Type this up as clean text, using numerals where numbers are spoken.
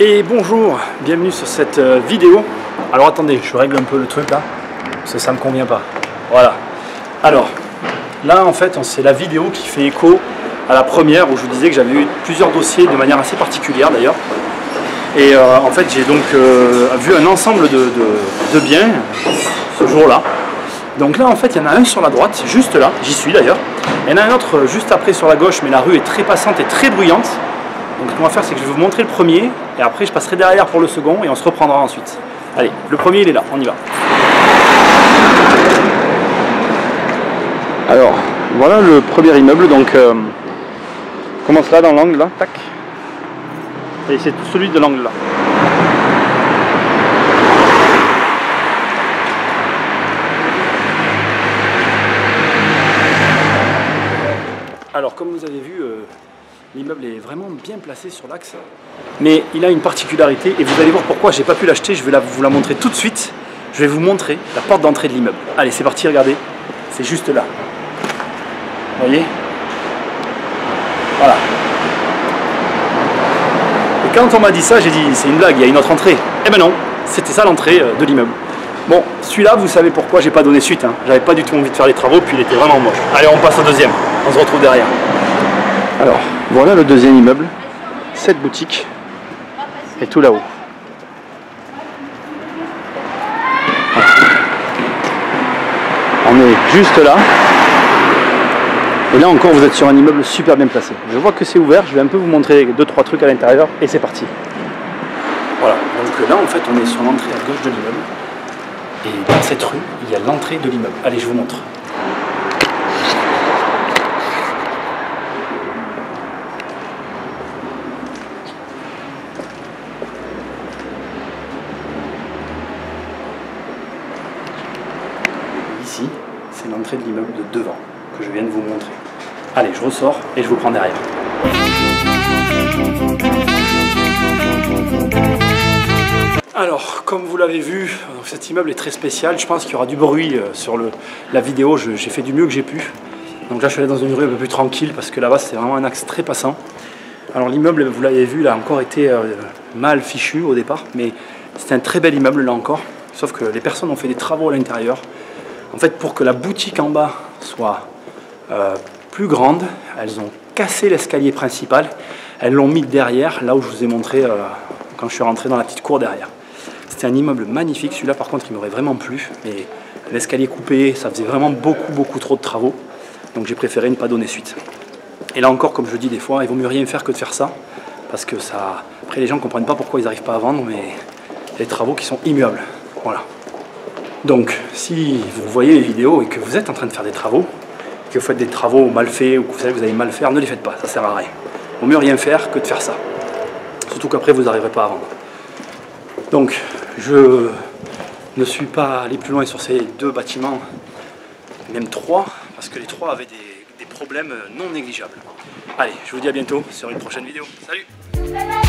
Et bonjour, bienvenue sur cette vidéo. Alors attendez, je règle un peu le truc là, parce que ça me convient pas. Voilà. Alors, là en fait, c'est la vidéo qui fait écho à la première où je vous disais que j'avais eu plusieurs dossiers de manière assez particulière d'ailleurs. Et en fait, j'ai donc vu un ensemble de biens ce jour-là. Donc là en fait, il y en a un sur la droite, juste là, j'y suis d'ailleurs. Il y en a un autre juste après sur la gauche, mais la rue est très passante et très bruyante. Donc ce qu'on va faire, c'est que je vais vous montrer le premier, et après je passerai derrière pour le second, et on se reprendra ensuite. Allez, le premier il est là, on y va. Alors, voilà le premier immeuble, donc commence là dans l'angle, là, tac. Et c'est celui de l'angle là. Alors comme vous avez vu, l'immeuble est vraiment bien placé sur l'axe, mais il a une particularité et vous allez voir pourquoi j'ai pas pu l'acheter. Je vais vous la montrer tout de suite. Je vais vous montrer la porte d'entrée de l'immeuble. Allez, c'est parti, regardez, c'est juste là. Vous voyez? Voilà. Et quand on m'a dit ça, j'ai dit c'est une blague, il y a une autre entrée. Eh ben non, c'était ça l'entrée de l'immeuble. Bon, celui-là, vous savez pourquoi j'ai pas donné suite, hein. J'avais pas du tout envie de faire les travaux, puis il était vraiment moche. Allez, on passe au deuxième, on se retrouve derrière. Alors, voilà le deuxième immeuble, cette boutique est tout là-haut. On est juste là. Et là encore, vous êtes sur un immeuble super bien placé. Je vois que c'est ouvert, je vais un peu vous montrer 2-3 trucs à l'intérieur et c'est parti. Voilà, donc là en fait on est sur l'entrée à gauche de l'immeuble. Et dans cette rue, il y a l'entrée de l'immeuble. Allez, je vous montre. Ici, c'est l'entrée de l'immeuble de devant que je viens de vous montrer. Allez, je ressors et je vous prends derrière. Alors, comme vous l'avez vu, cet immeuble est très spécial. Je pense qu'il y aura du bruit sur la vidéo. J'ai fait du mieux que j'ai pu. Donc là, je suis allé dans une rue un peu plus tranquille parce que là-bas, c'est vraiment un axe très passant. Alors l'immeuble, vous l'avez vu, il a encore été mal fichu au départ, mais c'est un très bel immeuble là encore. Sauf que les personnes ont fait des travaux à l'intérieur. En fait, pour que la boutique en bas soit plus grande, elles ont cassé l'escalier principal. Elles l'ont mis derrière, là où je vous ai montré quand je suis rentré dans la petite cour derrière. C'était un immeuble magnifique, celui-là par contre il m'aurait vraiment plu, mais l'escalier coupé, ça faisait vraiment beaucoup trop de travaux, donc j'ai préféré ne pas donner suite. Et là encore, comme je dis des fois, il vaut mieux rien faire que de faire ça, parce que ça, après les gens ne comprennent pas pourquoi ils n'arrivent pas à vendre, mais il y a des travaux qui sont immuables, voilà. Donc si vous voyez les vidéos et que vous êtes en train de faire des travaux, que vous faites des travaux mal faits, ou que vous savez que vous allez mal faire, ne les faites pas, ça sert à rien. Il vaut mieux rien faire que de faire ça, surtout qu'après vous n'arriverez pas à vendre. Donc, je ne suis pas allé plus loin sur ces deux bâtiments, même trois, parce que les trois avaient des problèmes non négligeables. Allez, je vous dis à bientôt sur une prochaine vidéo. Salut!